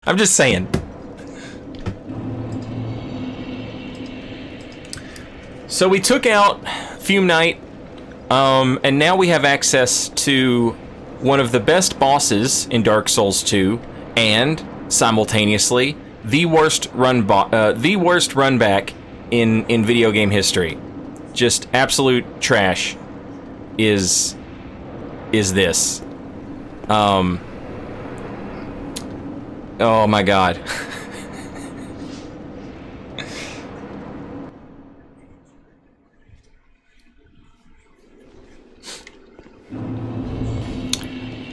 I'm just saying. So we took out Fume Knight, and now we have access to one of the best bosses in Dark Souls 2, and simultaneously the worst run back in video game history. Just absolute trash is this. Oh my god.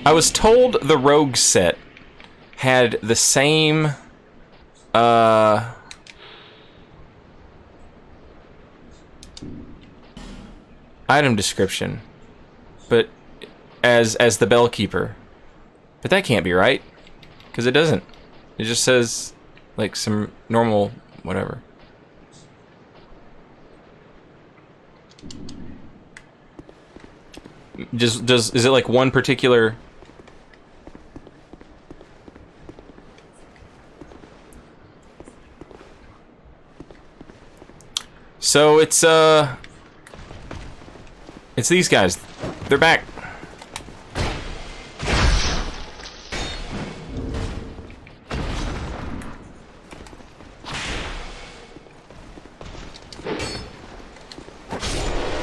I was told the Rogue set had the same item description, but as the Bellkeeper. But that can't be right, because it doesn't. It just says like some normal whatever. Is it like one particular? So it's these guys. They're back.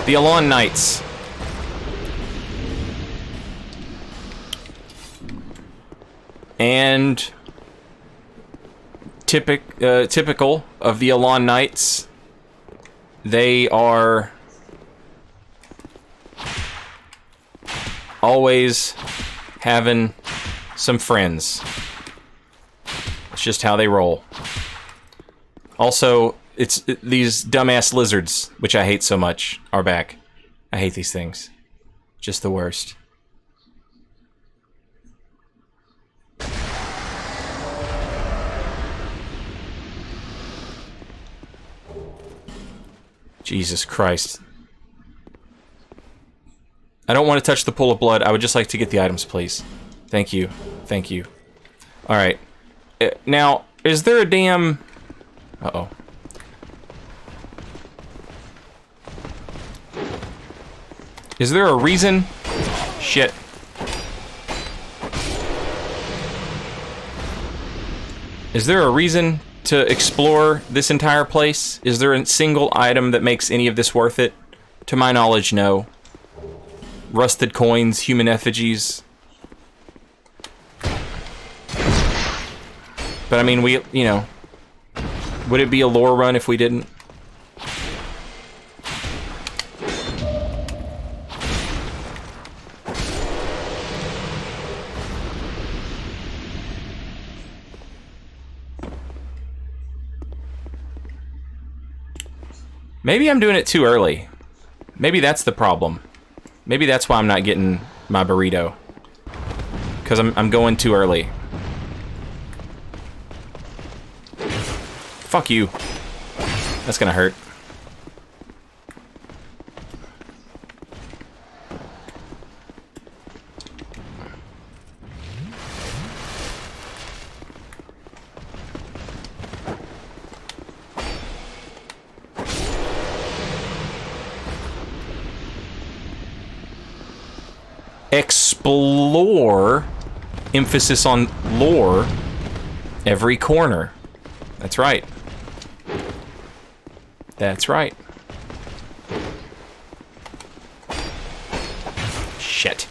The Elan Knights. And typical of the Elan Knights, they are always having some friends. It's just how they roll. Also, these dumbass lizards, which I hate so much, are back. I hate these things. Just the worst. Jesus Christ. I don't want to touch the pool of blood. I would just like to get the items, please. Thank you. Thank you. Alright. Now, is there a damn... Uh-oh. Is there a reason? Shit. Is there a reason to explore this entire place? Is there a single item that makes any of this worth it? To my knowledge, no. Rusted coins, human effigies. But I mean, you know, would it be a lore run if we didn't? Maybe I'm doing it too early. Maybe that's the problem. Maybe that's why I'm not getting my burrito. Because I'm going too early. Fuck you. That's gonna hurt. Explore, emphasis on lore, every corner. That's right. That's right. Shit.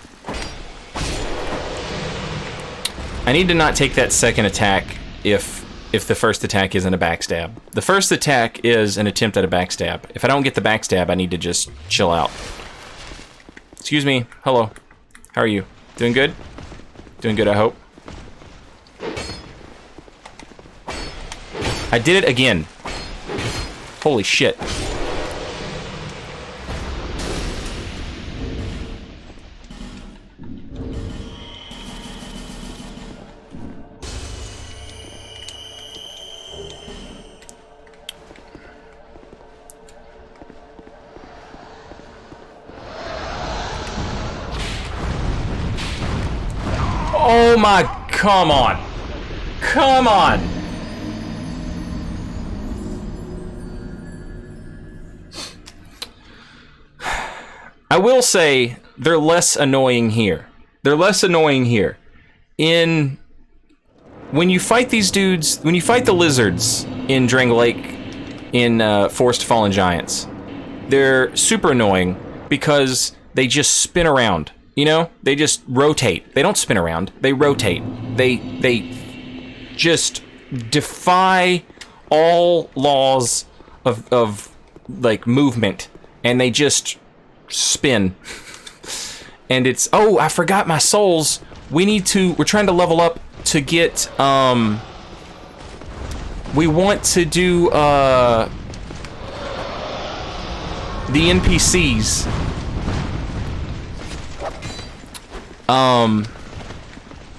I need to not take that second attack if the first attack isn't a backstab. The first attack is an attempt at a backstab. If I don't get the backstab, I need to just chill out. Excuse me. Hello. How are you? Doing good? Doing good, I hope. I did it again. Holy shit. Oh my, come on. Come on! I will say, they're less annoying here. They're less annoying here. When you fight these dudes, when you fight the lizards in Drang Lake in Forest Fallen Giants, they're super annoying because they just spin around. You know? They just rotate. They don't spin around. They rotate. They just defy all laws of like movement, and they just spin. And it's, oh, I forgot my souls. We're trying to level up to get we want to do the NPCs,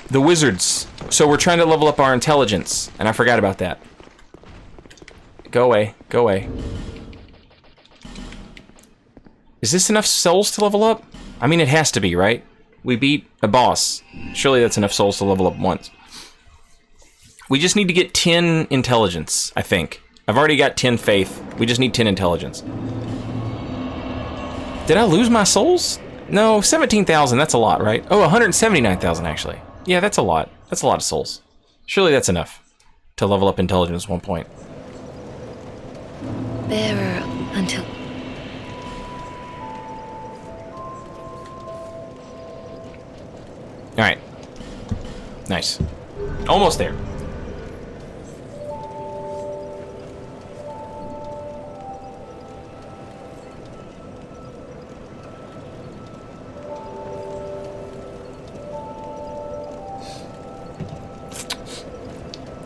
the wizards. So we're trying to level up our intelligence, and I forgot about that. Go away, go away. Is this enough souls to level up? I mean, it has to be, right? We beat a boss. Surely that's enough souls to level up once. We just need to get 10 intelligence, I think. I've already got 10 faith. We just need 10 intelligence. Did I lose my souls? No, 17,000, that's a lot, right? Oh, 179,000 actually. Yeah, that's a lot. That's a lot of souls. Surely that's enough to level up intelligence 1 point. Bearer until... Alright. Nice. Almost there.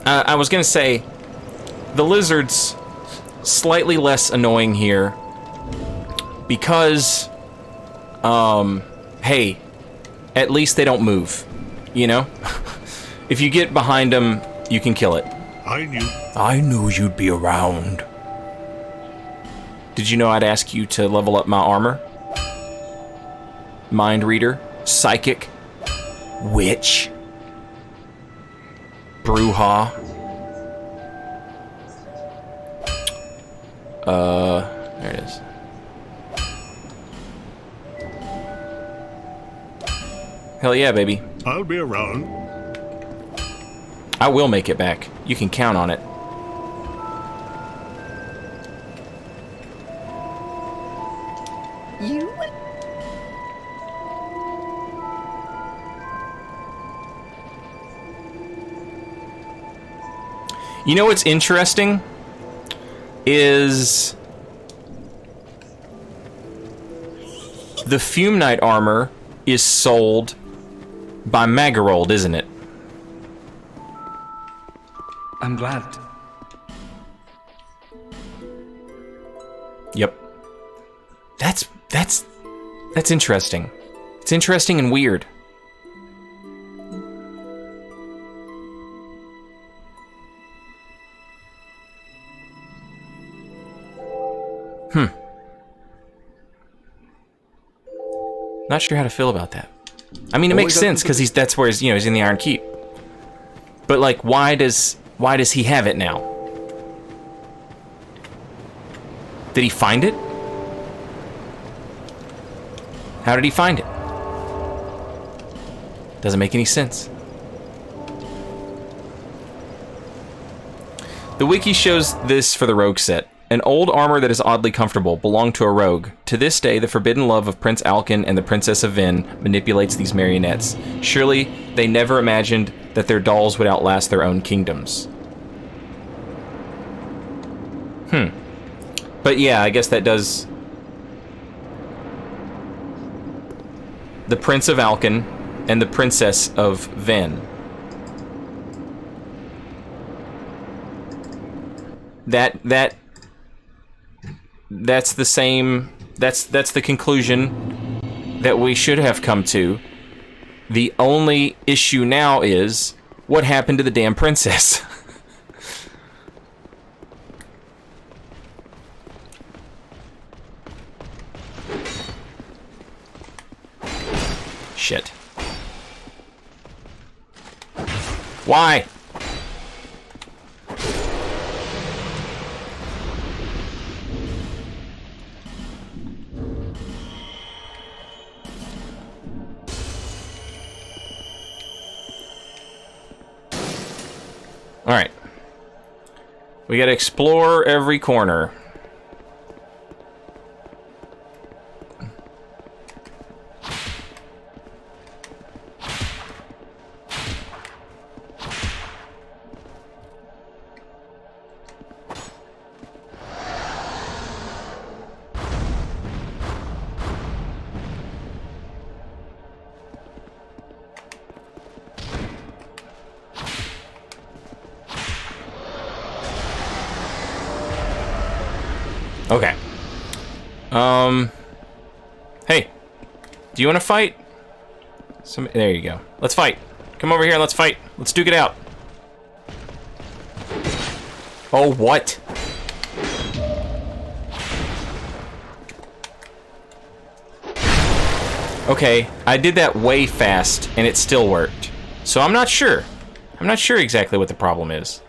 I was gonna say, the lizards, slightly less annoying here, because, hey, at least they don't move, you know? If you get behind them, you can kill it. I knew you'd be around. Did you know I'd ask you to level up my armor? Mind Reader, Psychic, Witch, Bruja. There it is. Hell yeah, baby. I'll be around. I will make it back. You can count on it. You? You know what's interesting? Is the Fume Knight armor is sold by Magarold, isn't it? I'm glad. Yep. That's interesting. It's interesting and weird. Not sure how to feel about that. I mean, it makes sense because that's where he's in the Iron Keep. But like, why does he have it now? Did he find it? How did he find it? Doesn't make any sense. The wiki shows this for the rogue set. An old armor that is oddly comfortable belonged to a rogue. To this day, the forbidden love of Prince Alkin and the Princess of Ven manipulates these marionettes. Surely, they never imagined that their dolls would outlast their own kingdoms. But yeah, I guess that does... The Prince of Alkin and the Princess of Ven. That's the same, that's the conclusion that we should have come to. The only issue now is, what happened to the damn princess? Shit. Why? Alright. We gotta explore every corner. Okay. Hey. Do you want to fight? There you go. Let's fight. Come over here and let's fight. Let's duke it out. Oh, what? Okay, I did that way fast and it still worked. So I'm not sure. I'm not sure exactly what the problem is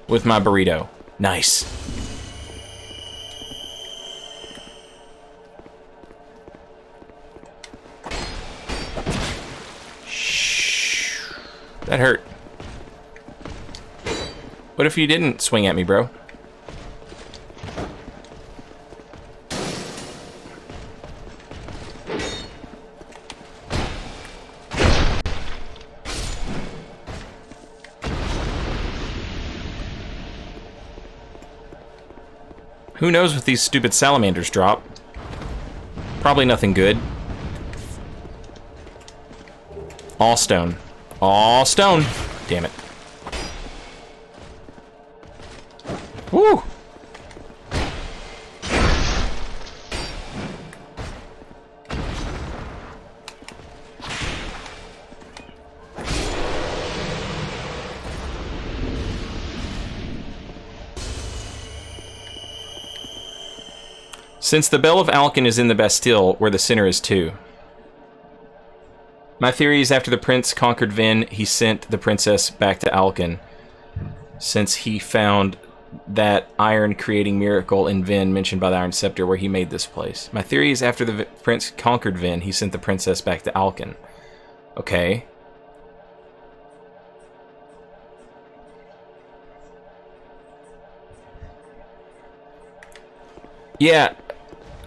with my burrito. Nice. That hurt. What if you didn't swing at me, bro? Who knows what these stupid salamanders drop? Probably nothing good. All stone. All stone. Damn it. Woo! Since the Bell of Alkin is in the Bastille, where the sinner is too. My theory is after the prince conquered Vin, he sent the princess back to Alkin. Since he found that iron-creating miracle in Vin mentioned by the Iron Scepter where he made this place. My theory is after the prince conquered Vin, he sent the princess back to Alkin. Okay. Yeah,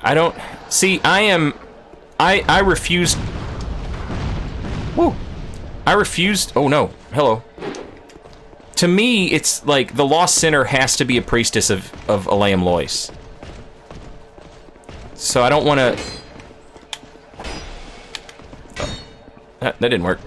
I don't... See, I refused... Woo! I refused... Oh, no. Hello. To me, it's like the Lost Sinner has to be a priestess of Elan Knights. So I don't want to... Oh, that didn't work.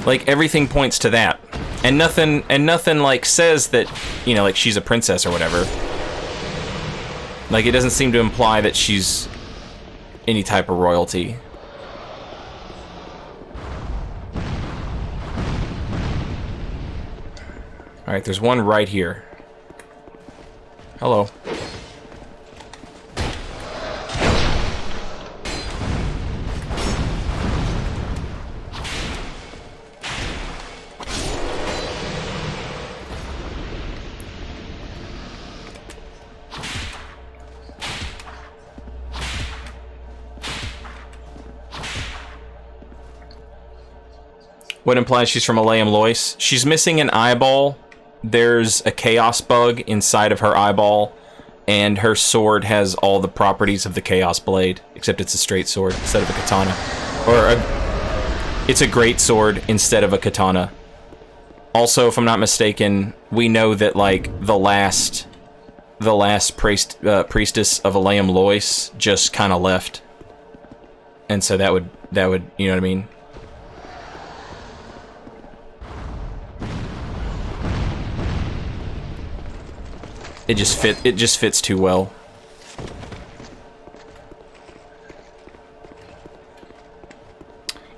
Like, everything points to that. And nothing like says that, you know, like she's a princess or whatever. Like, it doesn't seem to imply that she's any type of royalty. Alright, there's one right here. Hello. What implies she's from Elan Knights? She's missing an eyeball. There's a chaos bug inside of her eyeball, and her sword has all the properties of the chaos blade, except it's a straight sword instead of a katana. It's a great sword instead of a katana. Also, if I'm not mistaken, we know that like the last priestess of Elan Knights just kind of left, and so that would you know what I mean? It just fits too well.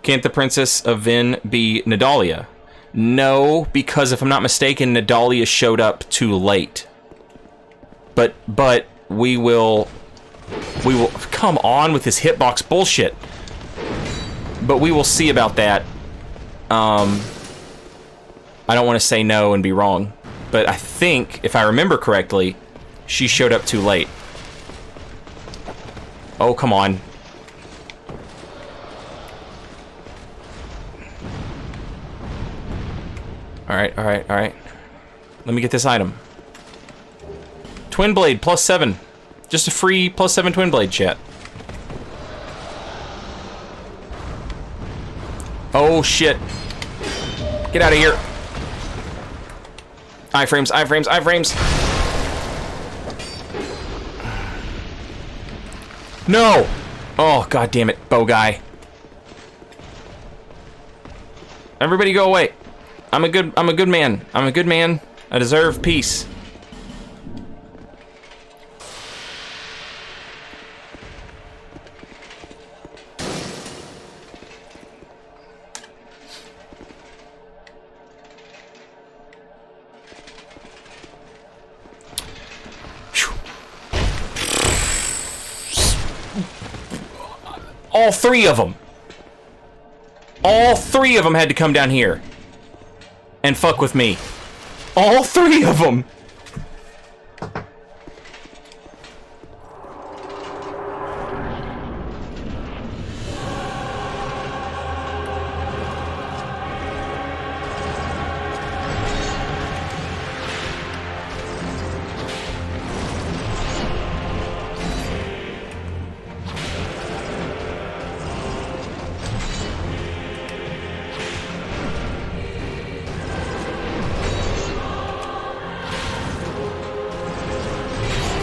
Can't the Princess of Vin be Nadalia? No, because if I'm not mistaken, Nadalia showed up too late. But we will come on with this hitbox bullshit. But we will see about that. I don't want to say no and be wrong. But I think, if I remember correctly, she showed up too late. Oh, come on. Alright, alright, alright. Let me get this item. Twin Blade, +7. Just a free +7 Twin Blade, chat. Oh, shit. Get out of here. Iframes, iframes, iframes. No! Oh, god damn it, bow guy. Everybody go away. I'm a good man. I'm a good man. I deserve peace. All three of them. All three of them had to come down here and fuck with me. All three of them.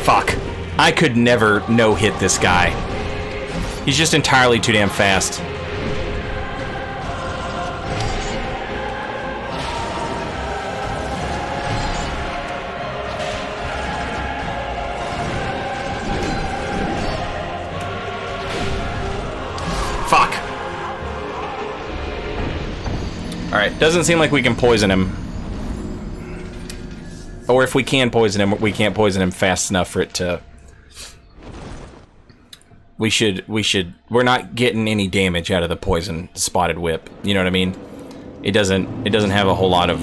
Fuck. I could never no-hit this guy. He's just entirely too damn fast. Fuck. Alright, doesn't seem like we can poison him. Or if we can poison him, we can't poison him fast enough for it to... We're not getting any damage out of the poison spotted whip. You know what I mean? It doesn't have a whole lot of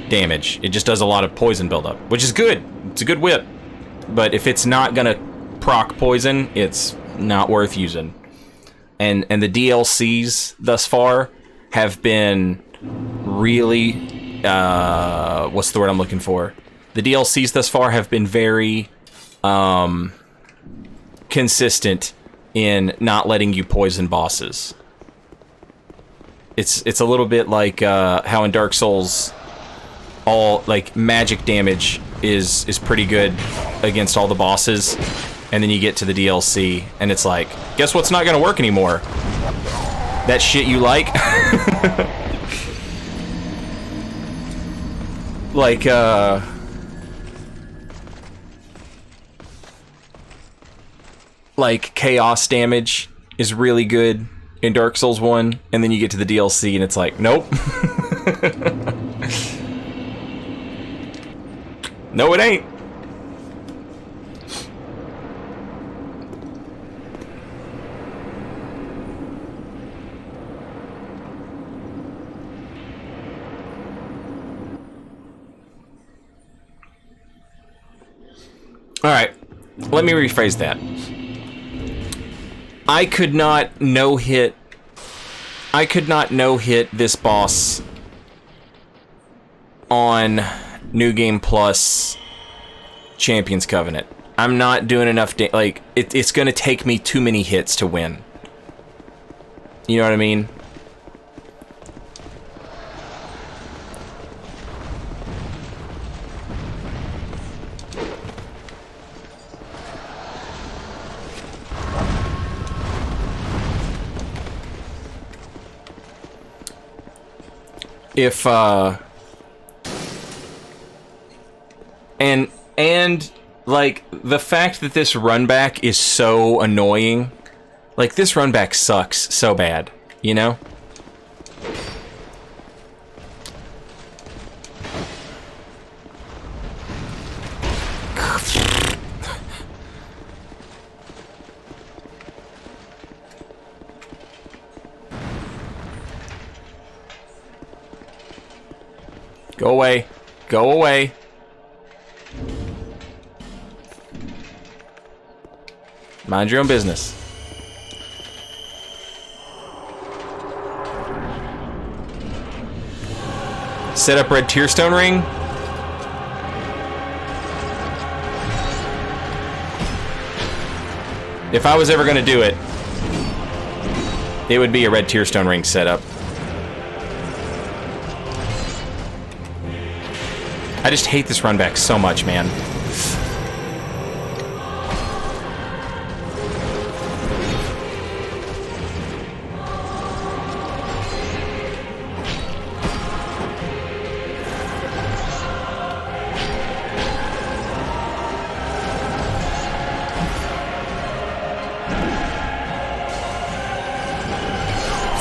damage. It just does a lot of poison buildup, which is good. It's a good whip. But if it's not gonna proc poison, it's not worth using. And the DLCs thus far have been really... what's the word I'm looking for? The DLCs thus far have been very consistent in not letting you poison bosses. It's a little bit like how in Dark Souls all like magic damage is pretty good against all the bosses, and then you get to the DLC and it's like, guess what's not gonna work anymore? That shit you like? Like chaos damage is really good in Dark Souls 1, and then you get to the DLC and it's like, nope. No, it ain't. Alright, let me rephrase that. I could not no-hit this boss on New Game Plus Champions Covenant. I'm not doing enough like, it's gonna take me too many hits to win. You know what I mean? If and like the fact that this run back is so annoying, like this run back sucks so bad, you know? Go away. Go away. Mind your own business. Set up red tearstone ring. If I was ever going to do it, it would be a red tearstone ring setup. I just hate this run back so much, man.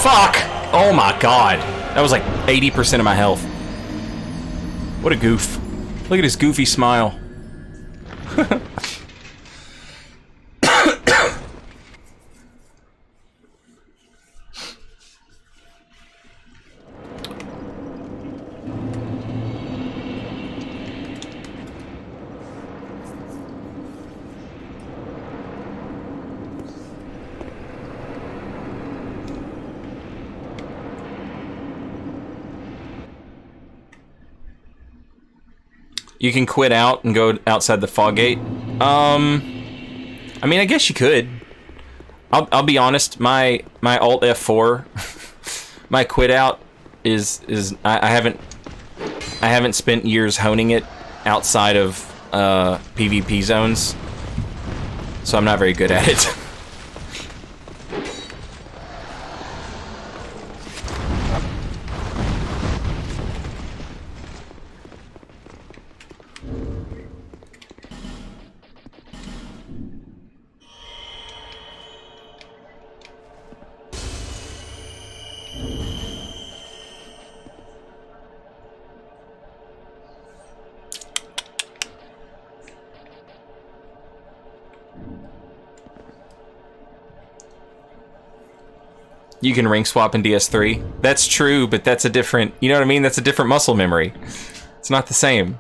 Fuck! Oh my god. That was like 80% of my health. What a goof. Look at his goofy smile. You can quit out and go outside the fog gate. I mean, I guess you could. I'll be honest. My Alt F4, my quit out is I haven't spent years honing it outside of PvP zones, so I'm not very good at it. You can ring swap in DS3. That's true, but that's a different, you know what I mean? That's a different muscle memory. It's not the same.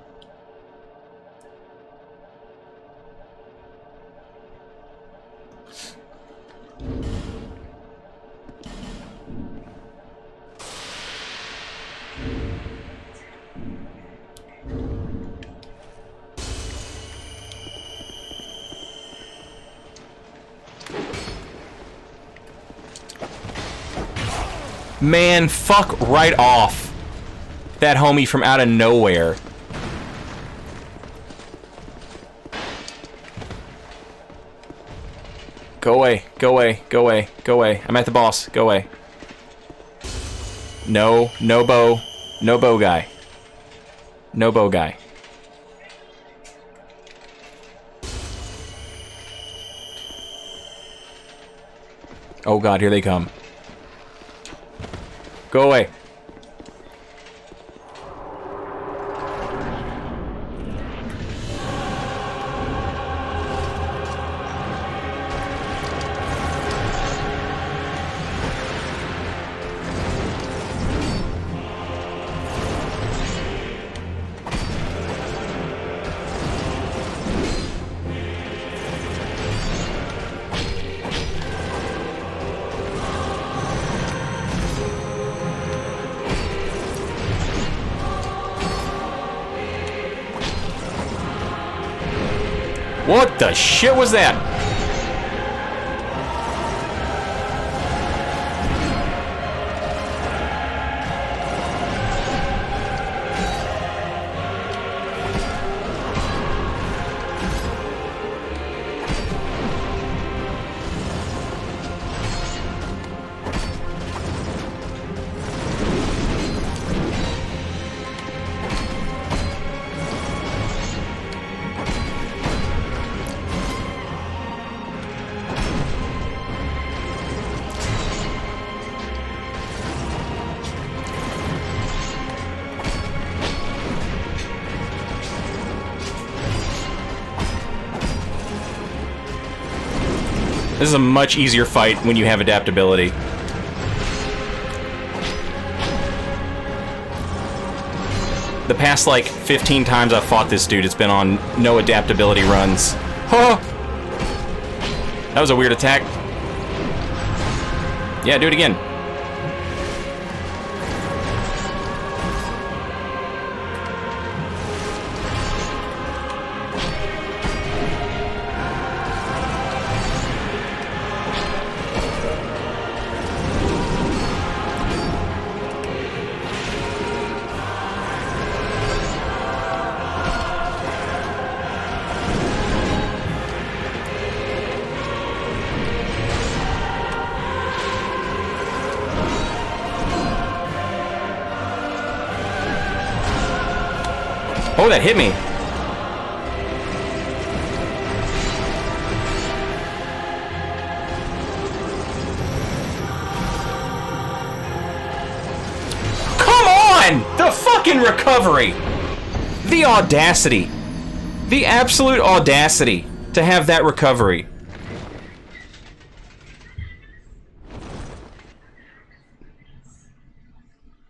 Man, fuck right off. That homie from out of nowhere. Go away, go away, go away, go away. I'm at the boss, go away. No, no bow. No bow guy. No bow guy. Oh god, here they come. Go away. What the shit was that? This is a much easier fight when you have adaptability. The past, like, 15 times I've fought this dude, it's been on no adaptability runs. Oh! That was a weird attack. Yeah, do it again. Oh, that hit me. Come on! The fucking recovery! The audacity. The absolute audacity to have that recovery.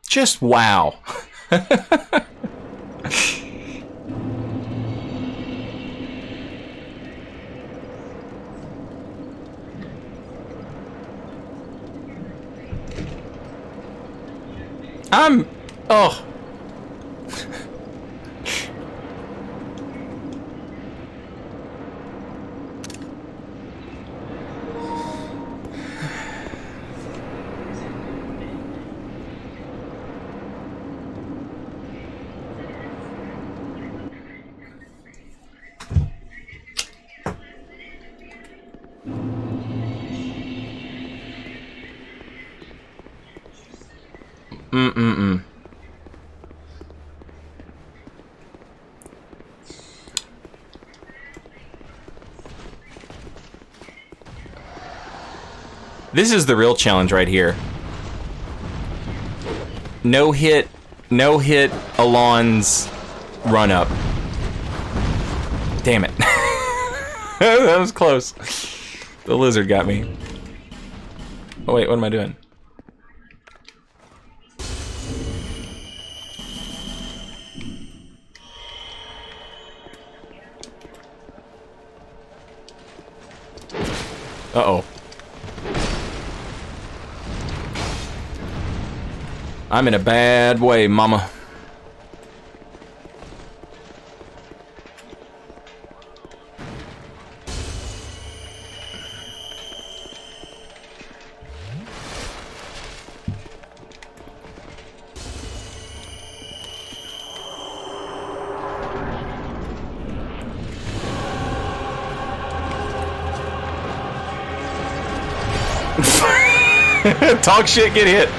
Just wow. Oh. This is the real challenge right here. No hit Elan's run up. Damn it. That was close. The lizard got me. Oh wait, what am I doing? Uh-oh. I'm in a bad way, mama. Talk shit, get hit.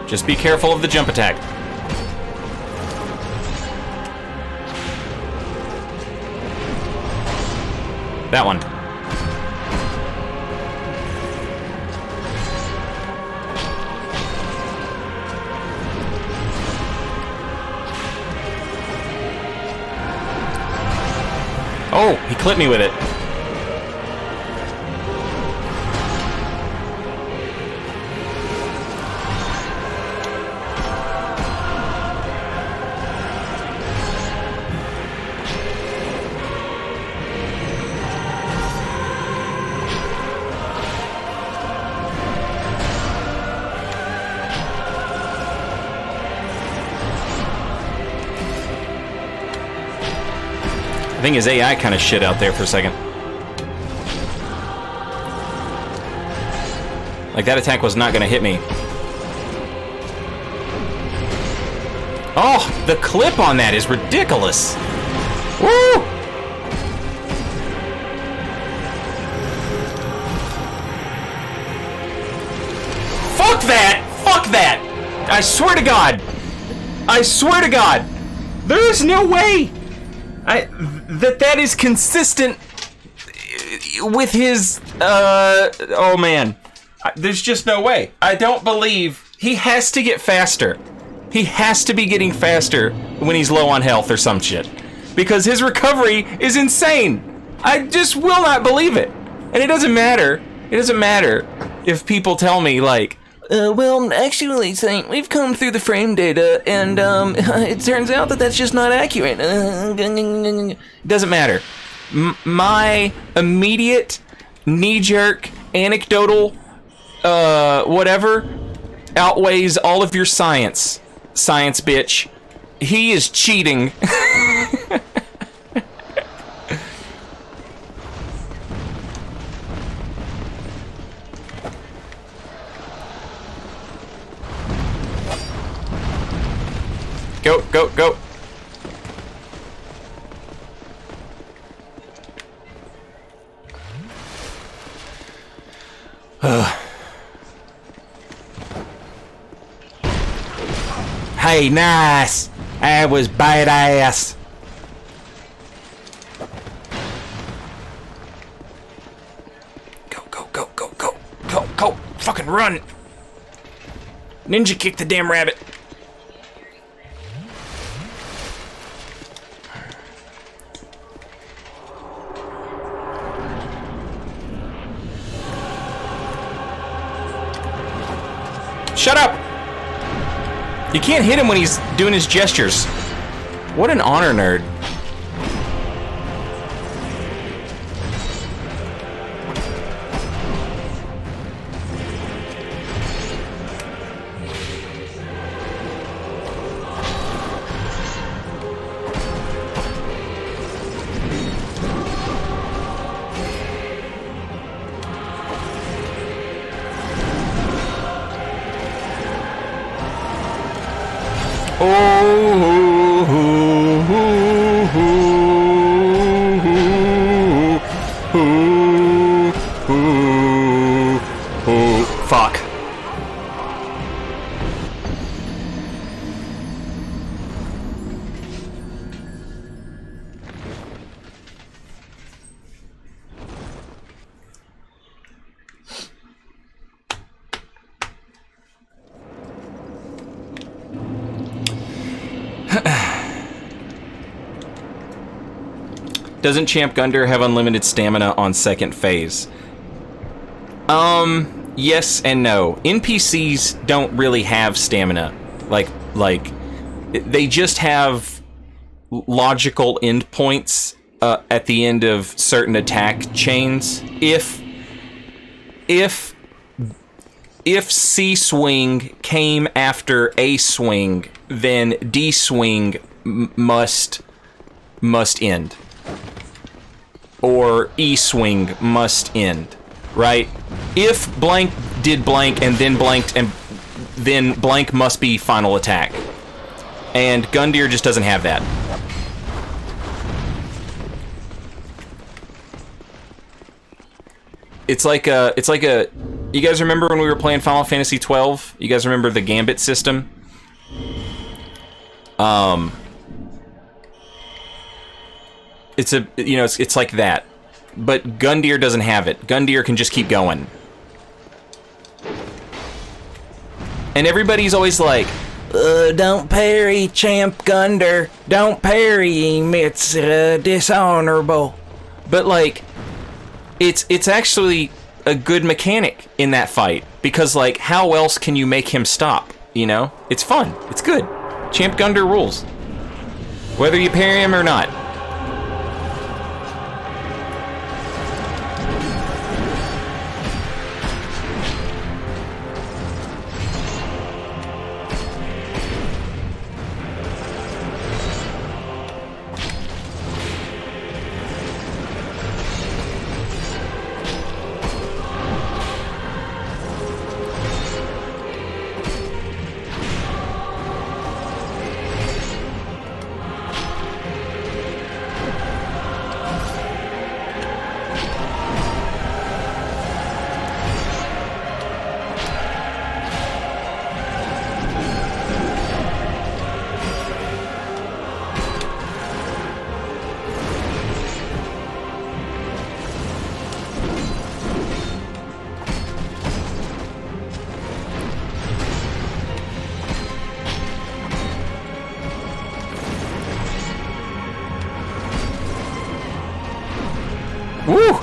Just be careful of the jump attack. That one. Oh, he clipped me with it. I think his AI kind of shit out there for a second. Like, that attack was not going to hit me. Oh, the clip on that is ridiculous. Woo! Fuck that! Fuck that! I swear to God! I swear to God! There is no way that is consistent with his, oh man. There's just no way. I don't believe he has to get faster. He has to be getting faster when he's low on health or some shit. Because his recovery is insane. I just will not believe it. And it doesn't matter. It doesn't matter if people tell me, like, well, actually, Saint, we've come through the frame data, and it turns out that that's just not accurate. It doesn't matter. My immediate, knee-jerk, anecdotal, whatever, outweighs all of your science. Science, bitch. He is cheating. Go, go, go. Hey, nice. That was badass. Go, go, go, go, go, go, go. Fucking run. Ninja kick the damn rabbit. Shut up! You can't hit him when he's doing his gestures. What an honor nerd. Fuck. Doesn't Champ Gunder have unlimited stamina on second phase? Yes and no. NPCs don't really have stamina. Like, they just have logical endpoints at the end of certain attack chains. If C swing came after A swing, then D swing must end. Or E swing must end, right? If blank did blank and then blanked and then blank must be final attack. And Gundyr just doesn't have that. It's like a, you guys remember when we were playing Final Fantasy 12? You guys remember the Gambit system? It's a, you know, it's like that. But Gundyr doesn't have it. Gundyr can just keep going. And everybody's always like, don't parry, Champ Gunder. Don't parry him, it's dishonorable. But like, it's actually a good mechanic in that fight. Because like, how else can you make him stop, you know? It's fun, it's good. Champ Gunder rules. Whether you parry him or not.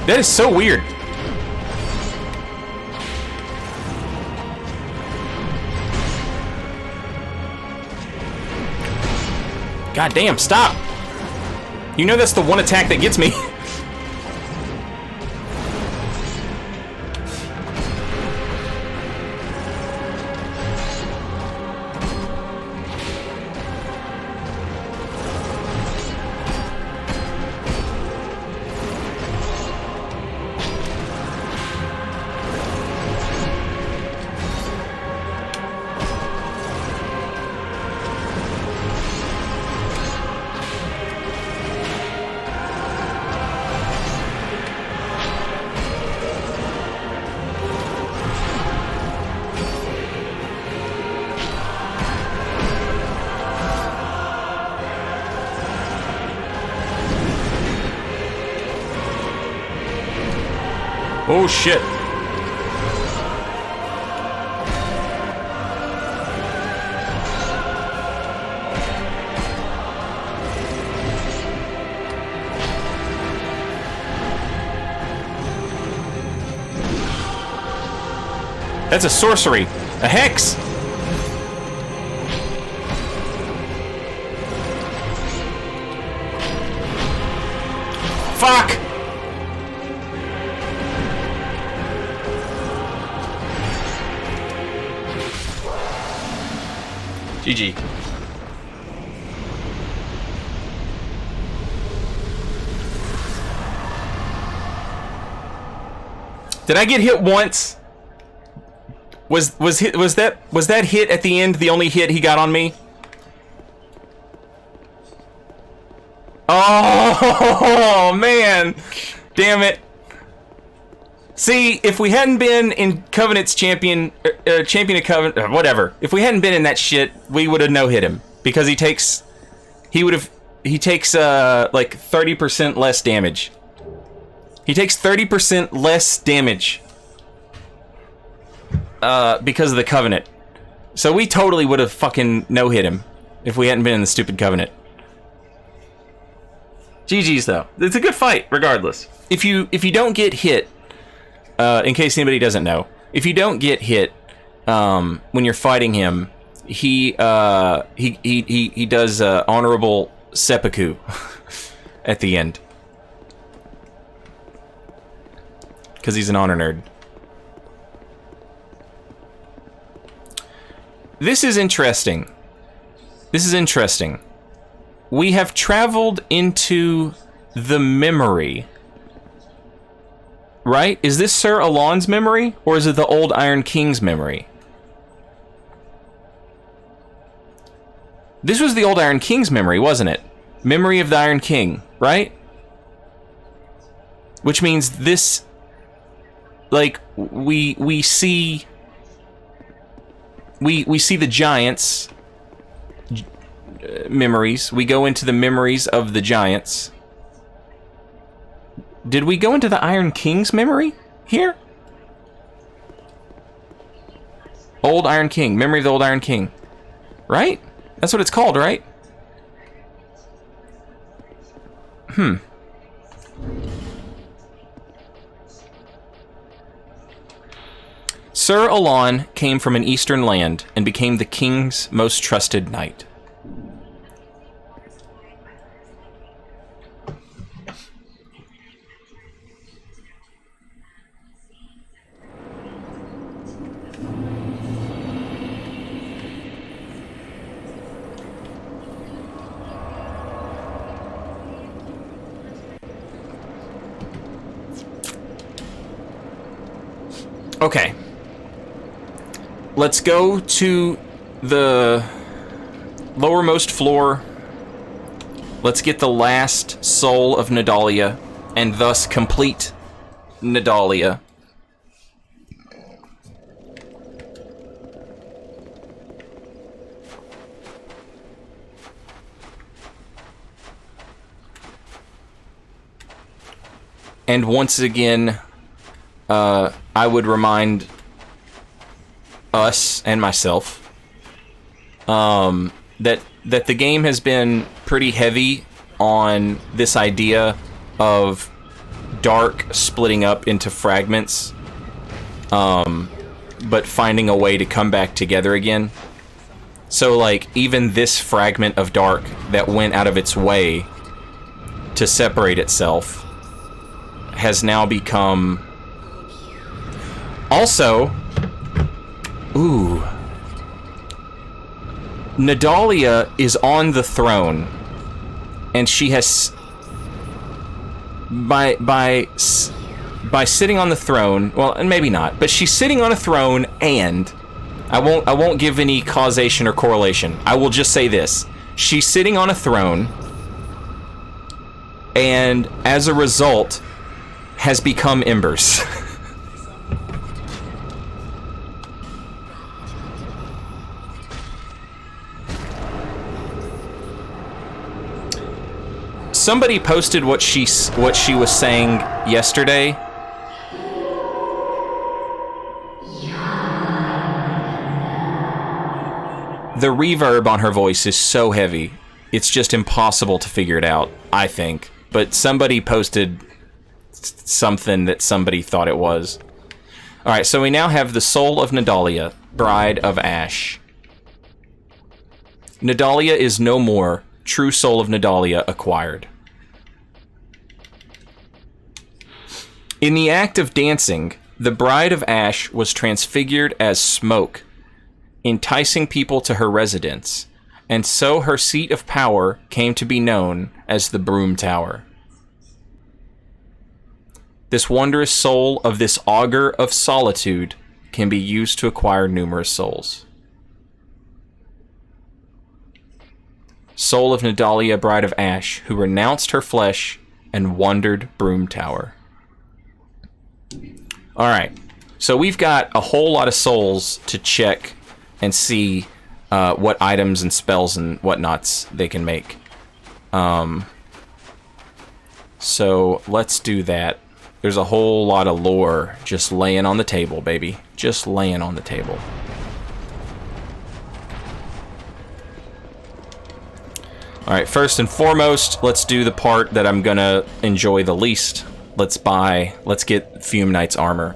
That is so weird. God damn, stop! You know that's the one attack that gets me. Oh shit. That's a sorcery. A hex. Fuck. GG. Did I get hit once? Was that hit at the end the only hit he got on me? Oh man. Damn it. See, if we hadn't been in Covenant's champion of Covenant, whatever. If we hadn't been in that shit, we would have no-hit him because he takes like 30% less damage. He takes 30% less damage because of the Covenant. So we totally would have fucking no-hit him if we hadn't been in the stupid Covenant. GG's though. It's a good fight regardless. If you don't get hit, in case anybody doesn't know, if you don't get hit when you're fighting him, he does honorable seppuku at the end because he's an honor nerd. This is interesting. We have traveled into the memory. Right? Is this Sir Elan's memory, or is it the old Iron King's memory? This was the old Iron King's memory, wasn't it? Memory of the Iron King, right? Which means this, like, we see the giants memories. We go into the memories of the giants. Did we go into the Iron King's memory here? Old Iron King. Memory of the Old Iron King. Right? That's what it's called, right? Sir Elan came from an eastern land and became the king's most trusted knight. Okay. Let's go to the lowermost floor. Let's get the last soul of Nadalia, and thus complete Nadalia. And once again, I would remind us and myself that the game has been pretty heavy on this idea of Dark splitting up into fragments, but finding a way to come back together again. So, like, even this fragment of Dark that went out of its way to separate itself has now become... Also... Ooh... Nadalia is on the throne, and she has... By sitting on the throne, well, and maybe not, but she's sitting on a throne, and I won't give any causation or correlation. I will just say this: she's sitting on a throne, and as a result, has become embers. Somebody posted what she was saying yesterday. The reverb on her voice is so heavy, it's just impossible to figure it out, I think. But somebody posted something that somebody thought it was. Alright, so we now have the Soul of Nadalia, Bride of Ash. Nadalia is no more. True Soul of Nadalia acquired. In the act of dancing, the Bride of Ash was transfigured as smoke, enticing people to her residence, and so her seat of power came to be known as the Broom Tower. This wondrous soul of this augur of solitude can be used to acquire numerous souls. Soul of Nadalia, Bride of Ash, who renounced her flesh and wandered Broom Tower. Alright, so we've got a whole lot of souls to check and see what items and spells and whatnots they can make. So let's do that. There's a whole lot of lore just laying on the table, baby. Just laying on the table. Alright, first and foremost, let's do the part that I'm gonna enjoy the least. Let's get Fume Knights armor.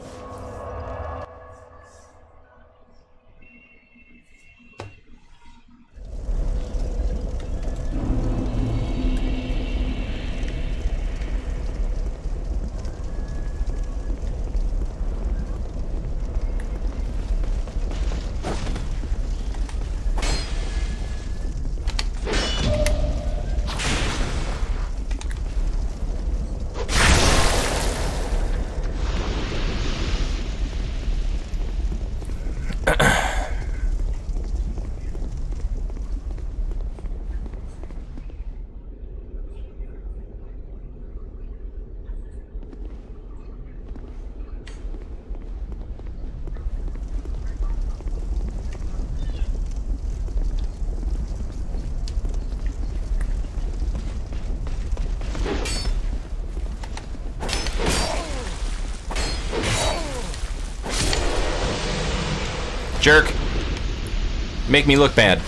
Jerk. Make me look bad.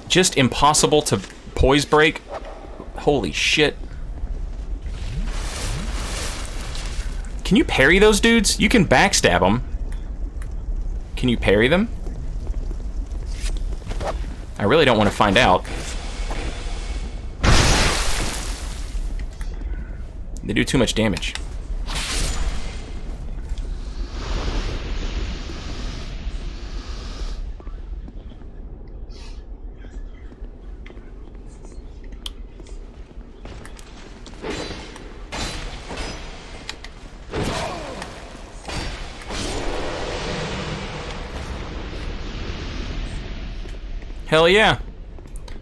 Just impossible to poise break. Holy shit. Can you parry those dudes? You can backstab them. Can you parry them? I really don't want to find out. They do too much damage. Hell yeah.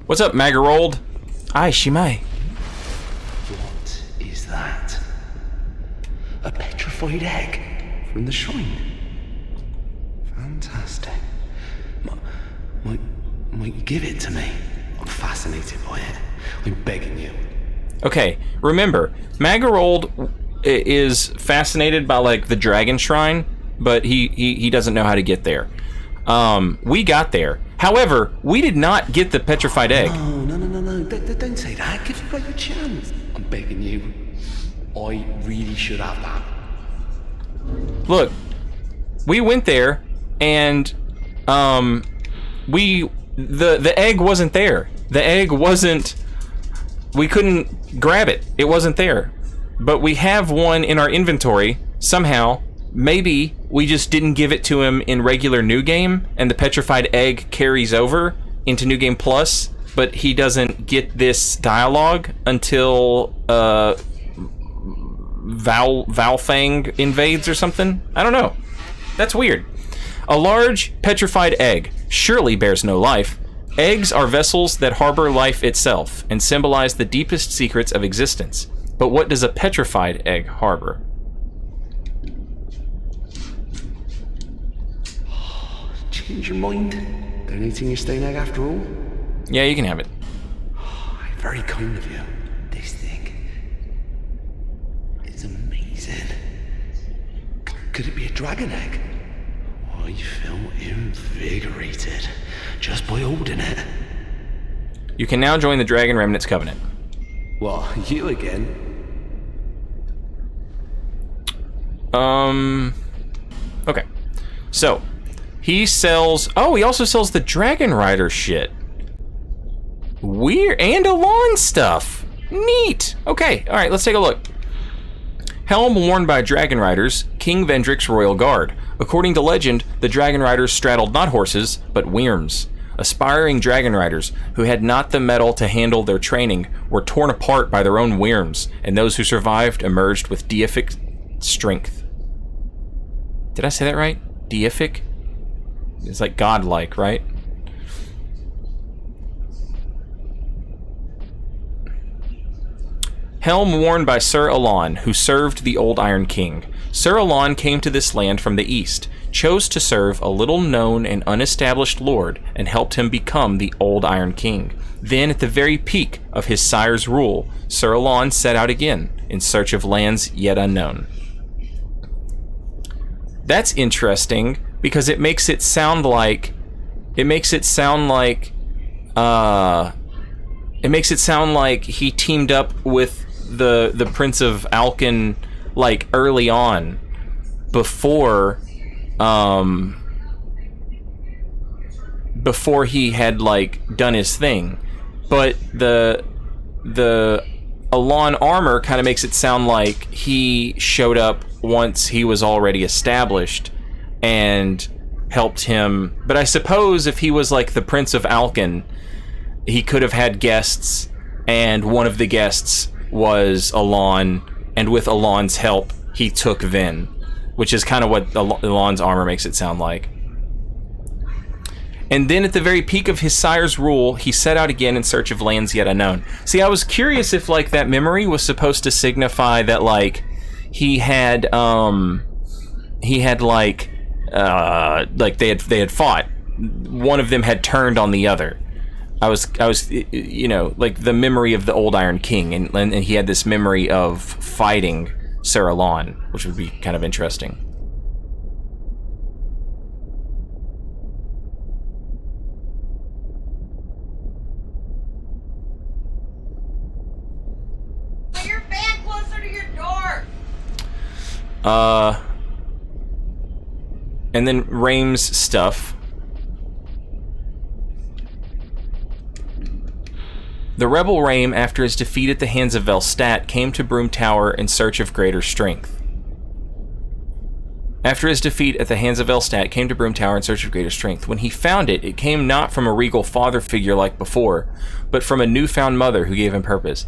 What's up, Magarold? Aye, Chime. What is that? A petrified egg from the shrine. Fantastic. Might you give it to me? fascinated by it. I'm begging you. Okay, remember, Magarold is fascinated by, like, the dragon shrine, but he doesn't know how to get there. We got there. However, we did not get the petrified egg. No. Don't say that. Give it a chance. I'm begging you. I really should have that. Look, we went there, and the egg wasn't there. The egg wasn't. We couldn't grab it. It wasn't there. But we have one in our inventory somehow. Maybe we just didn't give it to him in regular New Game, and the petrified egg carries over into New Game Plus, but he doesn't get this dialogue until Valfang invades or something. I don't know. That's weird. A large petrified egg surely bears no life. Eggs are vessels that harbor life itself and symbolize the deepest secrets of existence. But what does a petrified egg harbor? Change your mind? Donating your stain egg after all? Yeah, you can have it. Very kind of you. This thing is amazing. Could it be a dragon egg? I feel invigorated just by holding it. You can now join the Dragon Remnants Covenant. What, you again? Okay. So, he sells... Oh, he also sells the Dragon Rider shit. Weird. And Elan stuff. Neat. Okay, alright, let's take a look. Helm worn by Dragon Riders, King Vendrick's royal guard. According to legend, the Dragon Riders straddled not horses, but wyrms. Aspiring Dragon Riders, who had not the mettle to handle their training, were torn apart by their own wyrms, and those who survived emerged with deific strength. Did I say that right? Deific? It's like godlike, right? Helm worn by Sir Elan, who served the Old Iron King. Sir Elan came to this land from the east, chose to serve a little-known and unestablished lord, and helped him become the Old Iron King. Then, at the very peak of his sire's rule, Sir Elan set out again, in search of lands yet unknown. That's interesting, because it makes it sound like... It makes it sound like he teamed up with the Prince of Alkin, like, early on, before he had, like, done his thing. But the Elan armor kind of makes it sound like he showed up once he was already established and helped him. But I suppose if he was like the Prince of Alkin, he could have had guests, and one of the guests was Elan, and with Elan's help, he took Ven, which is kind of what Elan's armor makes it sound like. And then at the very peak of his sire's rule, he set out again in search of lands yet unknown. See, I was curious if, like, that memory was supposed to signify that, like, they had fought. One of them had turned on the other. I was, you know, like the memory of the Old Iron King, and he had this memory of fighting Sir Elan, which would be kind of interesting. Put your fan closer to your door. And then Raim's stuff. The rebel Raim, after his defeat at the hands of Velstadt, came to Broom Tower in search of greater strength. After his defeat at the hands of Velstadt, came to Broom Tower in search of greater strength. When he found it, it came not from a regal father figure like before, but from a newfound mother who gave him purpose.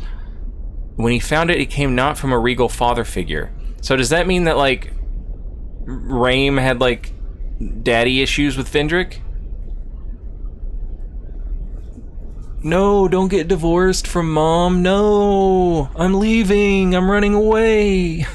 When he found it, it came not from a regal father figure. So does that mean that, like, Raim had, like, daddy issues with Vendrick? No, don't get divorced from Mom. No, I'm leaving. I'm running away.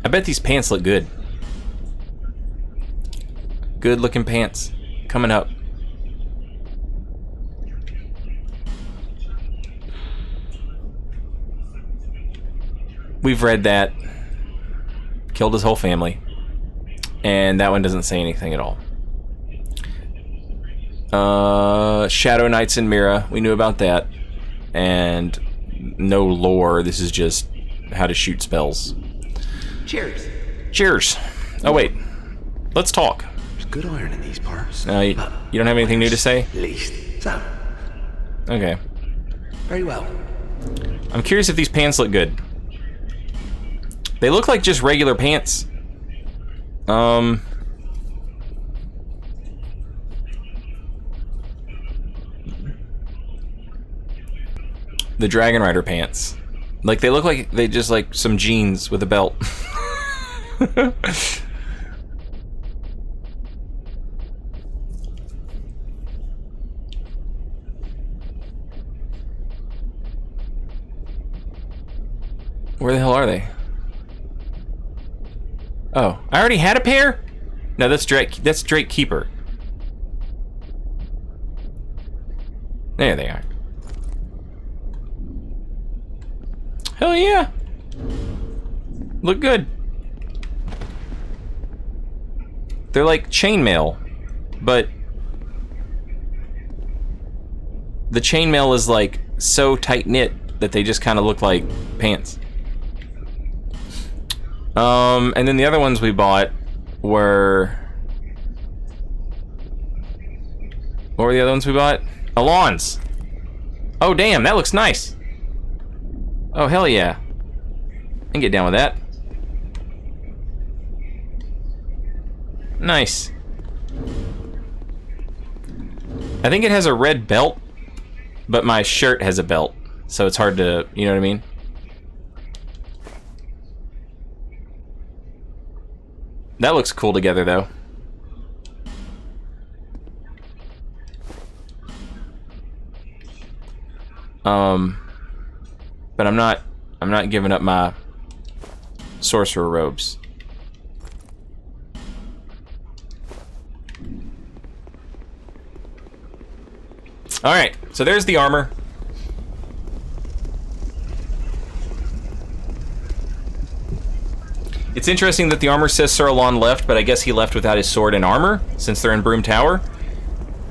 I bet these pants look good. Good looking pants. Coming up. We've read that. Killed his whole family. And that one doesn't say anything at all. Shadow Knights and Mira. We knew about that. And no lore. This is just how to shoot spells. Cheers. Cheers. Oh, wait. Let's talk. There's good iron in these parts. You don't have anything new to say? At least. So. Okay. Very well. I'm curious if these pants look good. They look like just regular pants. The Dragon Rider pants. Like, they look like they just like some jeans with a belt. Where the hell are they? Oh, I already had a pair? No, that's Drake Keeper. There they are. Hell yeah. Look good. They're like chainmail, but the chainmail is like so tight-knit that they just kind of look like pants. And then the other ones we bought were... What were the other ones we bought? Elan's. Oh, damn, that looks nice. Oh, hell yeah. I can get down with that. Nice. I think it has a red belt, but my shirt has a belt, so it's hard to, you know what I mean? That looks cool together, though. But I'm not giving up my sorcerer robes. All right, so there's the armor. It's interesting that the armor says Sir Elan left, but I guess he left without his sword and armor, since they're in Broom Tower.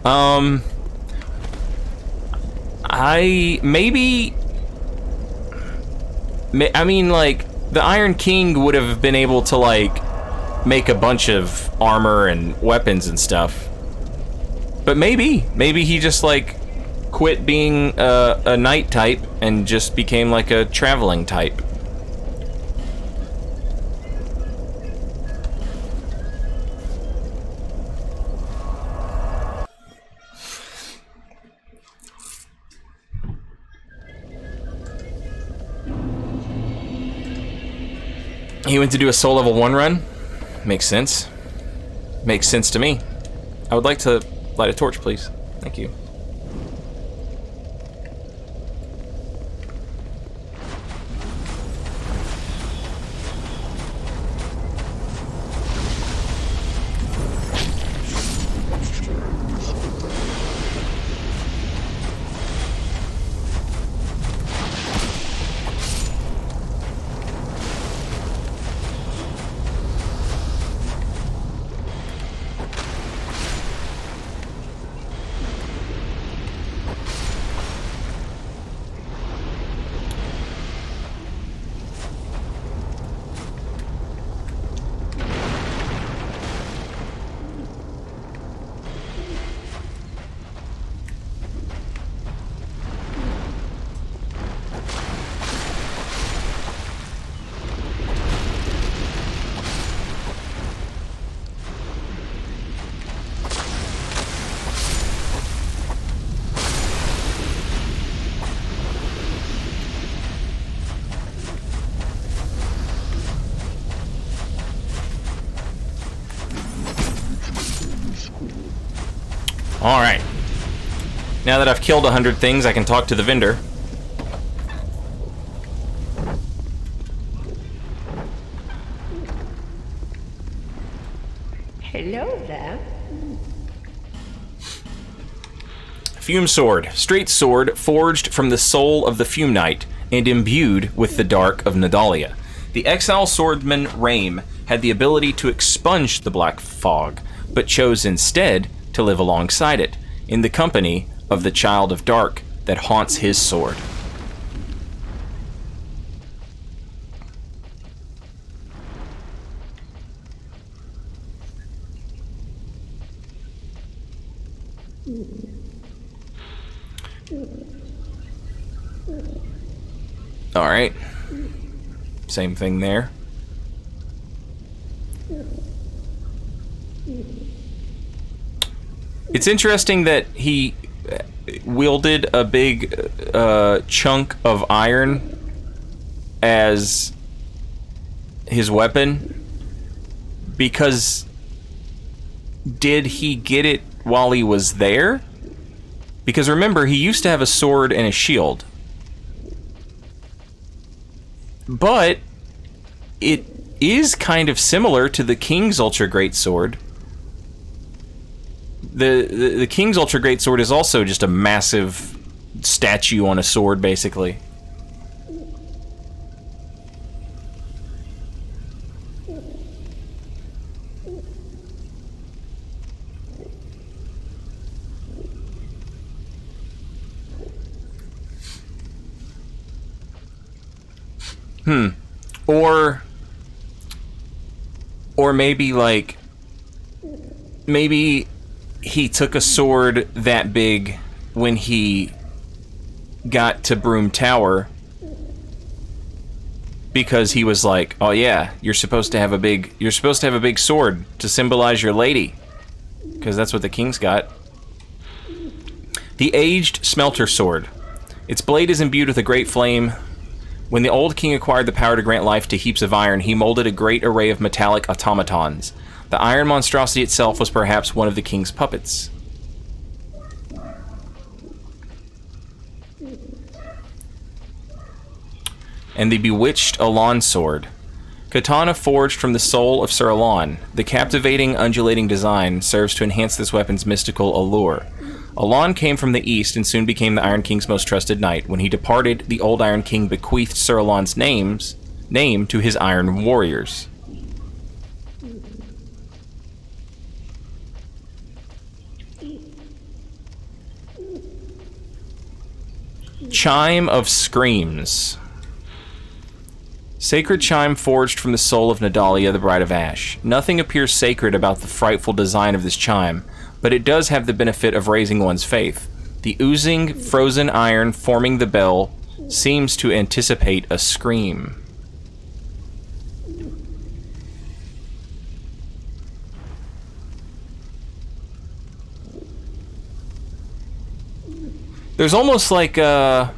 I mean, like, the Iron King would have been able to, like, make a bunch of armor and weapons and stuff. But maybe he just, like, quit being a knight type and just became, like, a traveling type. He went to do a soul level 1 run. Makes sense. Makes sense to me. I would like to light a torch, please. Thank you. Alright. Now that I've killed 100 things, I can talk to the vendor. Fume Sword. Straight sword forged from the soul of the Fume Knight and imbued with the dark of Nadalia. The exile swordsman Rame had the ability to expunge the black fog, but chose instead to live alongside it, in the company of the child of dark that haunts his sword. Alright. Same thing there. It's interesting that he wielded a big chunk of iron as his weapon, because did he get it while he was there? Because remember, he used to have a sword and a shield. But it is kind of similar to the King's Ultra Great Sword. The King's Ultra Great Sword is also just a massive statue on a sword, basically. Or maybe, like, maybe he took a sword that big when he got to Broom Tower because he was like, oh yeah, you're supposed to have a big sword to symbolize your lady, because that's what the king's got. The aged Smelter sword. Its blade is imbued with a great flame. When the old king acquired the power to grant life to heaps of iron, he molded a great array of metallic automatons. The iron monstrosity itself was perhaps one of the king's puppets. And the bewitched Elan sword. Katana forged from the soul of Sir Elan. The captivating, undulating design serves to enhance this weapon's mystical allure. Elan came from the east and soon became the Iron King's most trusted knight. When he departed, the old Iron King bequeathed Sir Elan's name to his iron warriors. Chime of Screams. Sacred chime forged from the soul of Nadalia, the Bride of Ash. Nothing appears sacred about the frightful design of this chime, but it does have the benefit of raising one's faith. The oozing, frozen iron forming the bell seems to anticipate a scream. There's almost like a...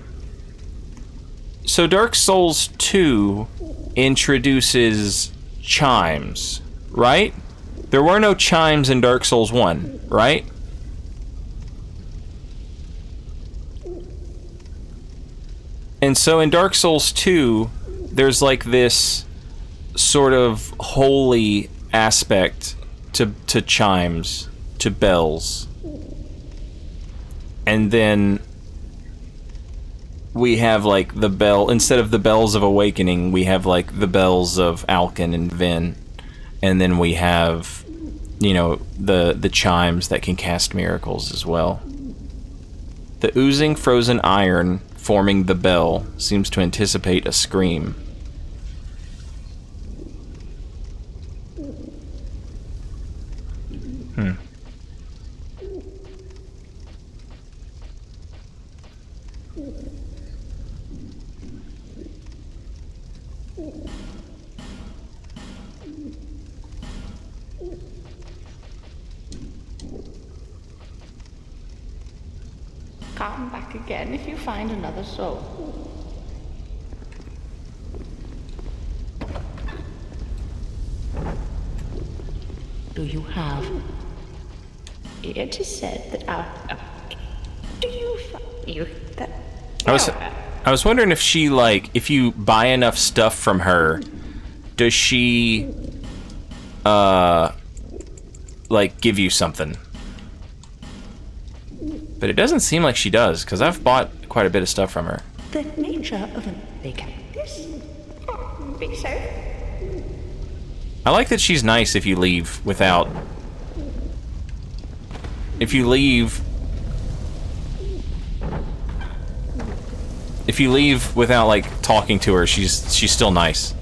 So Dark Souls 2 introduces chimes, right? There were no chimes in Dark Souls 1, right? And so in Dark Souls 2, there's like this sort of holy aspect to chimes, to bells. And then we have like the bell, instead of the bells of awakening, we have like the bells of Alkin and Vin. And then we have, you know, the chimes that can cast miracles as well. The oozing frozen iron forming the bell seems to anticipate a scream. Come back again if you find another soul. Do you have? It is said that our... do you... that... I was wondering if she, like, if you buy enough stuff from her, does she, like, give you something? But it doesn't seem like she does, because I've bought quite a bit of stuff from her. The nature of a cactus? Be so. I like that she's nice if you leave without... If you leave without, like, talking to her, she's still nice.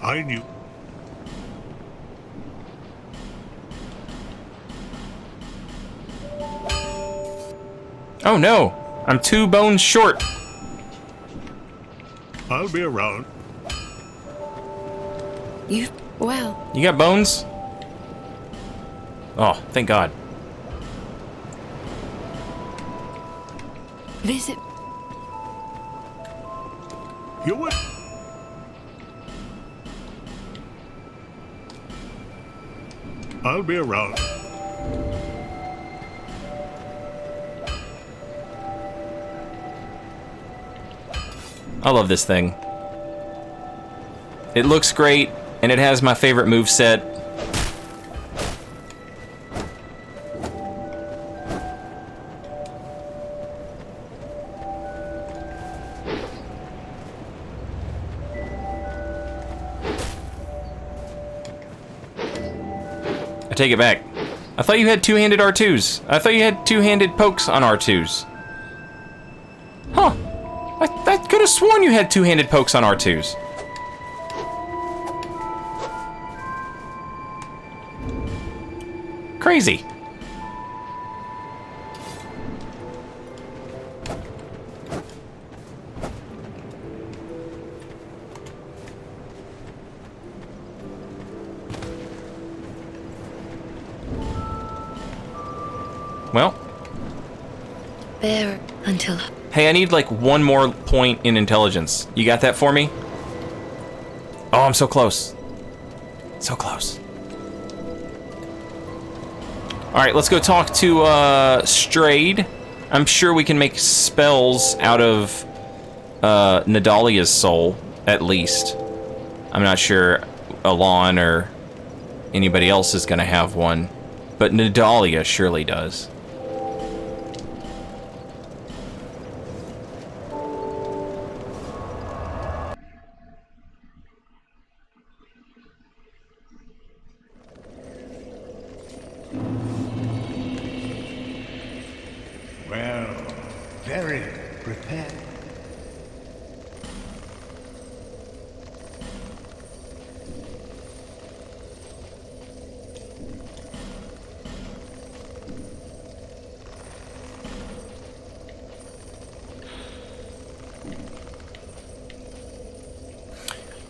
I knew. Oh no! I'm 2 bones short! I'll be around. Well, You got bones? Oh, thank God. visit. You would. I'll be around. I love this thing. It looks great, and it has my favorite moveset. I take it back. I thought you had two-handed R2s. I thought you had two-handed pokes on R2s. Huh. I could have sworn you had two-handed pokes on R2s. Crazy. Well. There until... Hey, I need like 1 more point in intelligence. You got that for me? Oh, I'm so close. So close. Alright, let's go talk to Strayed. I'm sure we can make spells out of Nadalia's soul, at least. I'm not sure Elan or anybody else is gonna have one, but Nadalia surely does. Well, very prepared.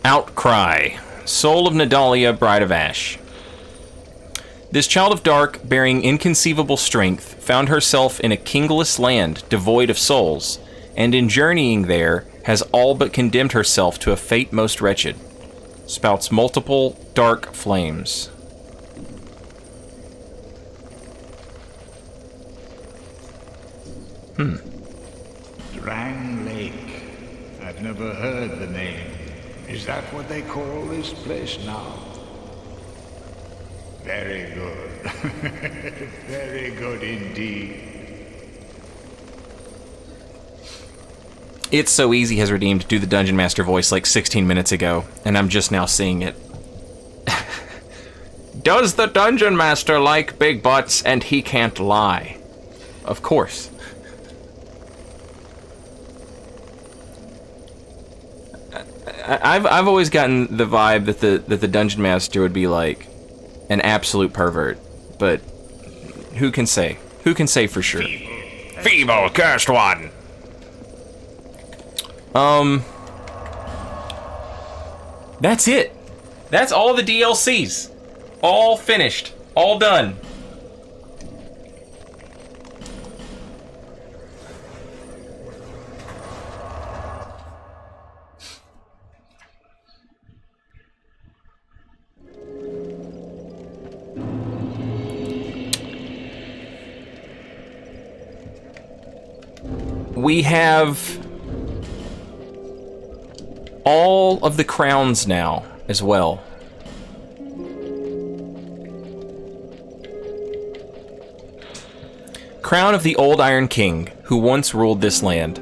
Outcry. Soul of Nadalia, Bride of Ash. This child of dark, bearing inconceivable strength, found herself in a kingless land devoid of souls, and in journeying there, has all but condemned herself to a fate most wretched. Spouts multiple dark flames. Drang Lake. I've never heard the name. Is that what they call this place now? Very good. Very good indeed. It's So Easy has redeemed Do the Dungeon Master voice like 16 minutes ago, and I'm just now seeing it. Does the Dungeon Master like big butts and he can't lie? Of course. I've always gotten the vibe that the Dungeon Master would be like an absolute pervert, but who can say? Who can say for sure? Feeble, cursed one! That's it. That's all the DLCs. All finished. All done. we have all of the crowns now as well. Crown of the old Iron King, who once ruled this land.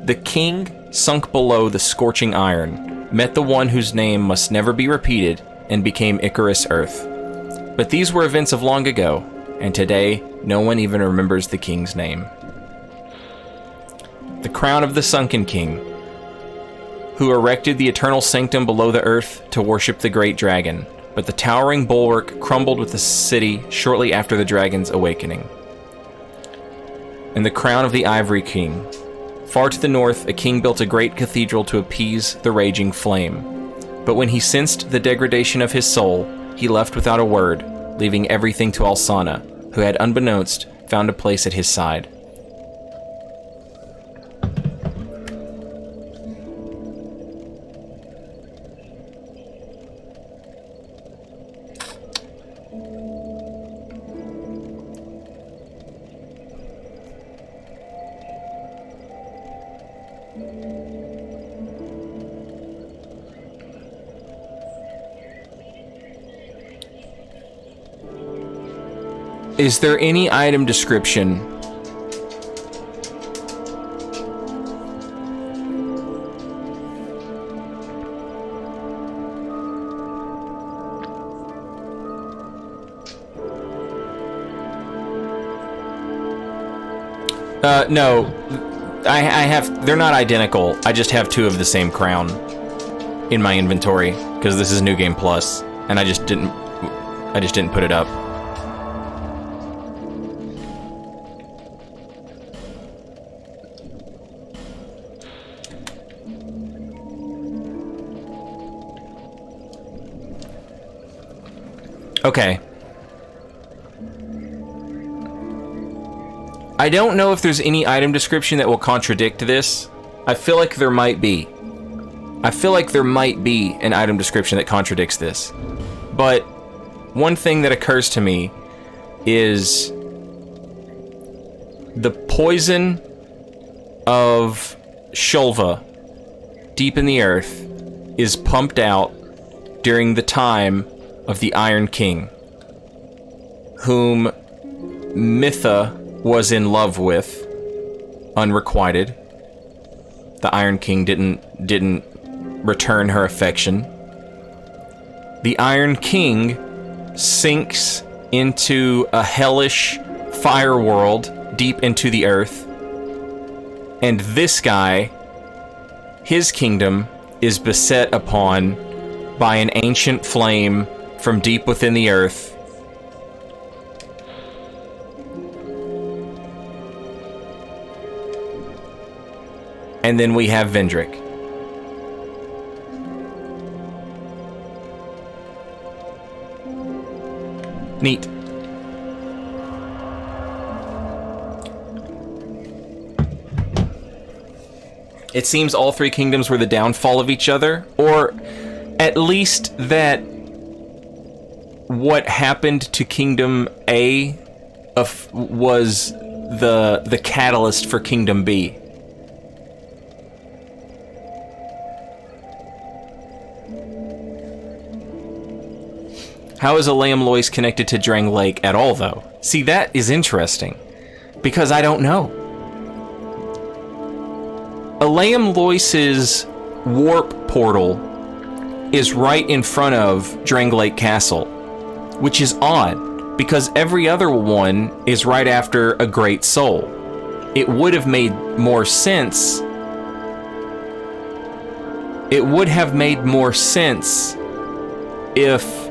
The king sunk below the scorching iron, met the one whose name must never be repeated, and became Icarus Earth. But these were events of long ago, and today no one even remembers the king's name. The crown of the sunken king, who erected the eternal sanctum below the earth to worship the great dragon, but the towering bulwark crumbled with the city shortly after the dragon's awakening. And the crown of the Ivory King. Far to the north, a king built a great cathedral to appease the raging flame. But when he sensed the degradation of his soul, he left without a word, leaving everything to Alsana, who had, unbeknownst, found a place at his side. Is there any item description? No. I have, they're not identical. I just have two of the same crown in my inventory because this is New Game Plus, and I just didn't put it up. Okay. I don't know if there's any item description that will contradict this. I feel like there might be. I feel like there might be an item description that contradicts this. But one thing that occurs to me is the poison of Shulva deep in the earth is pumped out during the time of the Iron King, whom Mitha was in love with, unrequited. The Iron King didn't return her affection. The Iron King sinks into a hellish fire world deep into the earth, and this guy, his kingdom, is beset upon by an ancient flame from deep within the earth. And then we have Vendrick. Neat. It seems all three kingdoms were the downfall of each other, or at least that what happened to Kingdom A was the catalyst for Kingdom B. How is Elan Knights connected to Drang Lake at all, though? See, that is interesting, because I don't know. Elan Knights' warp portal is right in front of Drang Lake Castle, which is odd, because every other one is right after a Great Soul. It would have made more sense. It would have made more sense if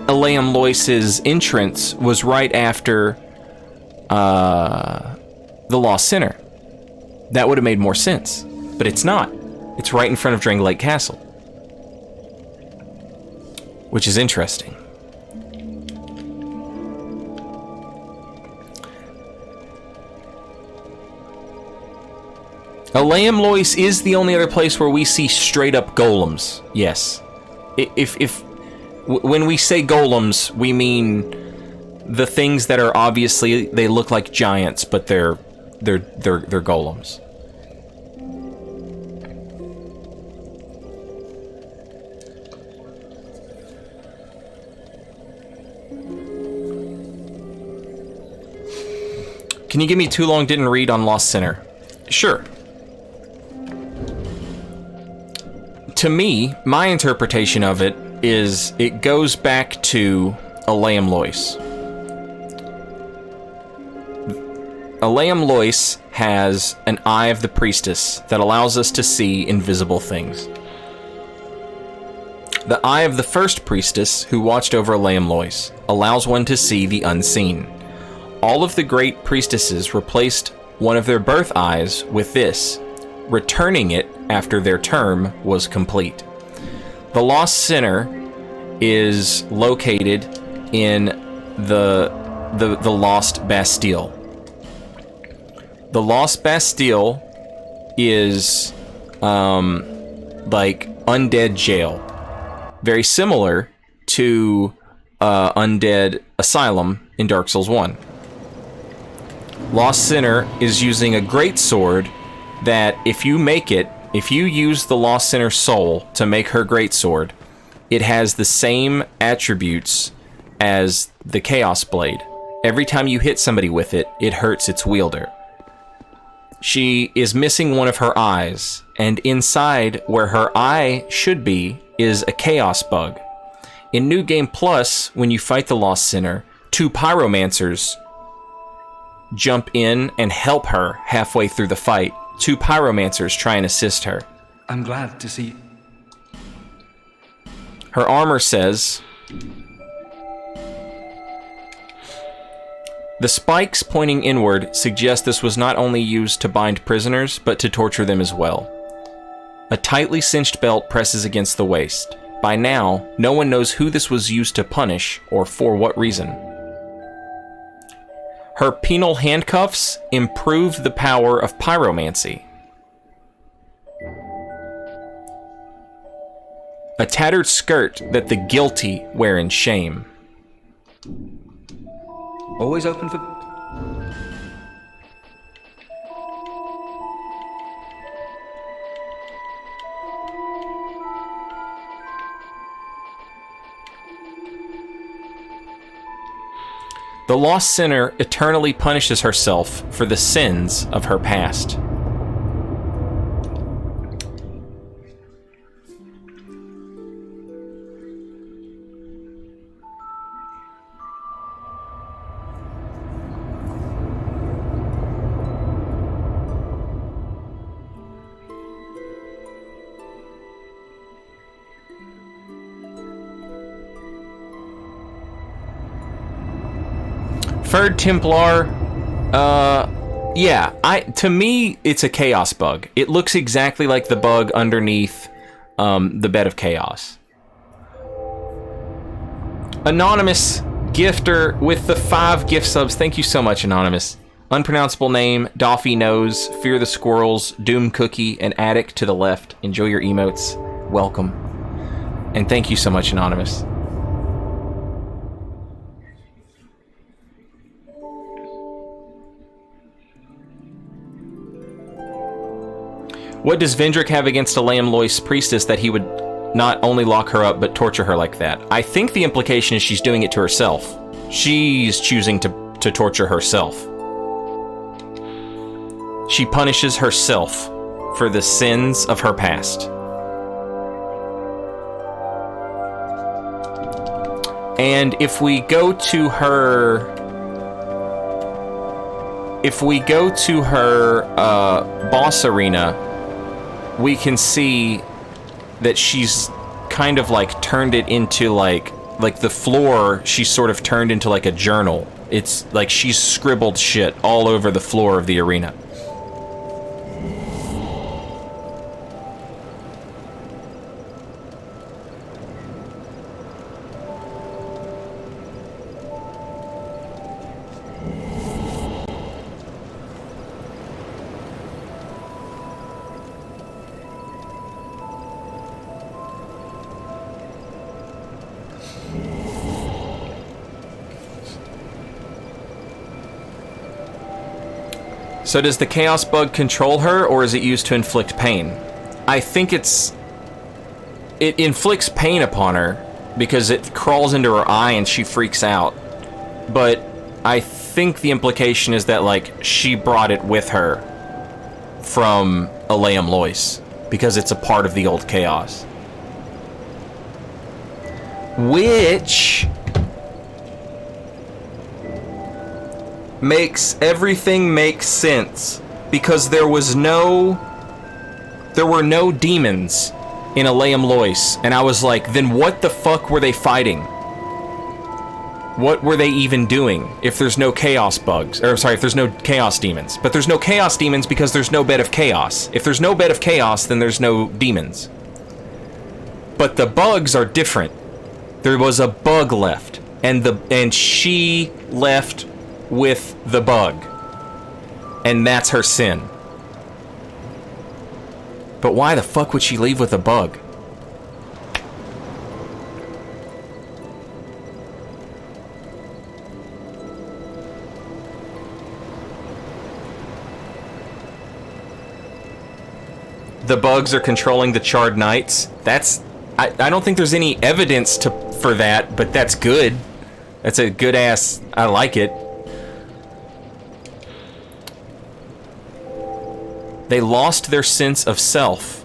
Elan Knights' entrance was right after the Lost Sinner. That would have made more sense, but it's not. It's right in front of Drang Lake Castle, which is interesting. Elan Knights is the only other place where we see straight up golems. Yes. If When we say golems, we mean the things that are obviously, they look like giants, but they're golems. Can you give me too long didn't read on Lost Sinner? Sure. To me, my interpretation of it is it goes back to Elan Knights. Elan Knights has an Eye of the Priestess that allows us to see invisible things. The Eye of the First Priestess, who watched over Elan Knights, allows one to see the unseen. All of the great priestesses replaced one of their birth eyes with this, returning it after their term was complete. The Lost Sinner is located in the Lost Bastille. The Lost Bastille is like undead jail, very similar to Undead Asylum in Dark Souls 1. Lost Sinner is using a great sword that if you use the Lost Sinner's soul to make her great sword, it has the same attributes as the Chaos Blade. Every time you hit somebody with it, it hurts its wielder. She is missing one of her eyes, and inside where her eye should be is a Chaos Bug. In New Game Plus, when you fight the Lost Sinner, 2 pyromancers jump in and help her halfway through the fight. 2 pyromancers try and assist her. I'm glad to see. Her armor says, the spikes pointing inward suggest this was not only used to bind prisoners, but to torture them as well. A tightly cinched belt presses against the waist. By now, no one knows who this was used to punish or for what reason. Her penal handcuffs improve the power of pyromancy. A tattered skirt that the guilty wear in shame. Always open for... The Lost Sinner eternally punishes herself for the sins of her past. Third Templar, yeah, to me, it's a Chaos Bug. It looks exactly like the bug underneath the Bed of Chaos. Anonymous gifter with the 5 gift subs. Thank you so much, Anonymous. Unpronounceable name, Doffy Nose, Fear the Squirrels, Doom Cookie, and Attic to the left. Enjoy your emotes. Welcome. And thank you so much, Anonymous. What does Vendrick have against Elan Knights priestess that he would not only lock her up, but torture her like that? I think the implication is she's doing it to herself. She's choosing to torture herself. She punishes herself for the sins of her past. And if we go to her... boss arena, we can see that she's kind of like turned it into like the floor, she's sort of turned into like a journal. It's like she's scribbled shit all over the floor of the arena. So does the chaos bug control her, or is it used to inflict pain? I think it inflicts pain upon her because it crawls into her eye and she freaks out. But I think the implication is that, like, she brought it with her from Elan Knights because it's a part of the old chaos. Which makes everything make sense, because there were no demons in Elan Knights, and I was like, then what the fuck were they fighting? What were they even doing if there's no chaos bugs? Or, sorry, if there's no chaos demons. But there's no chaos demons because there's no bed of chaos. If there's no bed of chaos, then there's no demons. But the bugs are different. There was a bug left, and she left with the bug. And that's her sin. But why the fuck would she leave with a bug? The bugs are controlling the Charred Knights. I don't think there's any evidence for that, but that's good. That's a good ass. I like it. They lost their sense of self.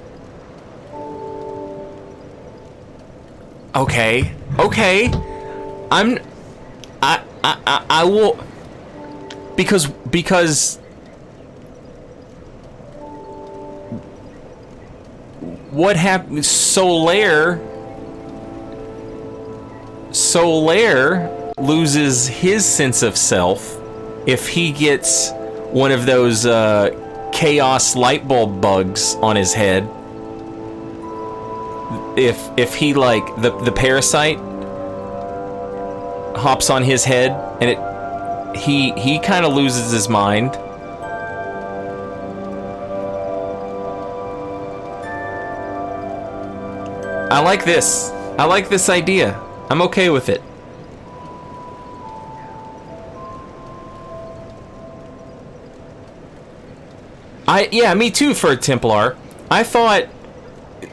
Okay. I will, because what happened? Solaire loses his sense of self if he gets one of those chaos light bulb bugs on his head. If he, like, the parasite hops on his head and he kind of loses his mind. I like this. I like this idea. I'm okay with it. Yeah, me too, for a Templar. I thought,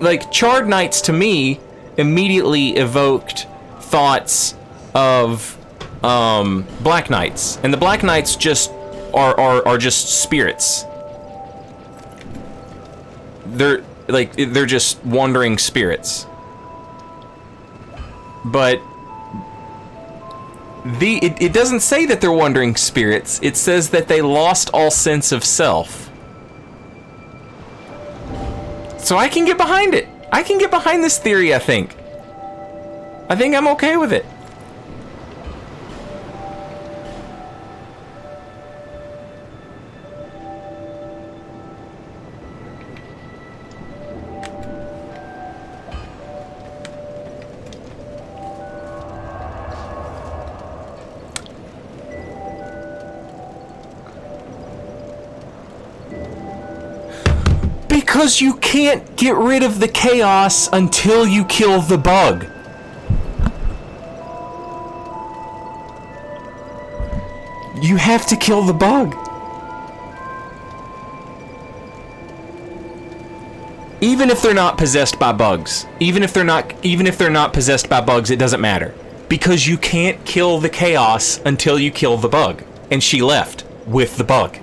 like, Charred Knights to me immediately evoked thoughts of Black Knights, and the Black Knights just are just spirits. They're just wandering spirits. But it doesn't say that they're wandering spirits. It says that they lost all sense of self. So I can get behind it. I can get behind this theory, I think. I think I'm okay with it. Because you can't get rid of the chaos until you kill the bug. You have to kill the bug. Even if they're not possessed by bugs. Even if they're not possessed by bugs, it doesn't matter. Because you can't kill the chaos until you kill the bug. And she left with the bug.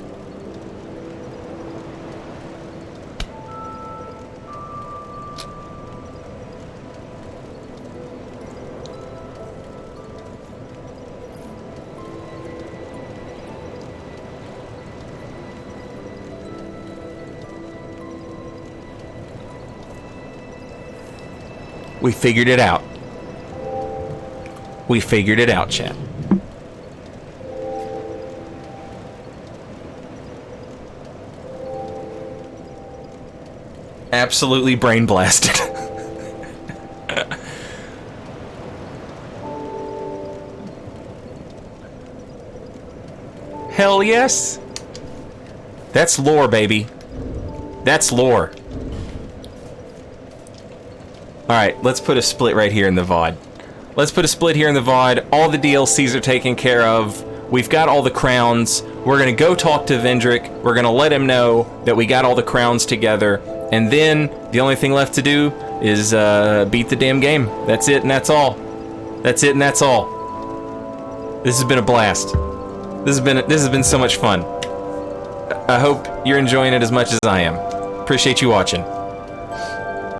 We figured it out. We figured it out, chat. Absolutely brain blasted. Hell yes. That's lore, baby. That's lore. Alright, let's put a split right here in the VOD. Let's put a split here in the VOD. All the DLCs are taken care of. We've got all the crowns. We're gonna go talk to Vendrick. We're gonna let him know that we got all the crowns together, and then the only thing left to do is beat the damn game. That's it, and that's all. That's it, and that's all. This has been a blast. This has been so much fun. I hope you're enjoying it as much as I am. Appreciate you watching.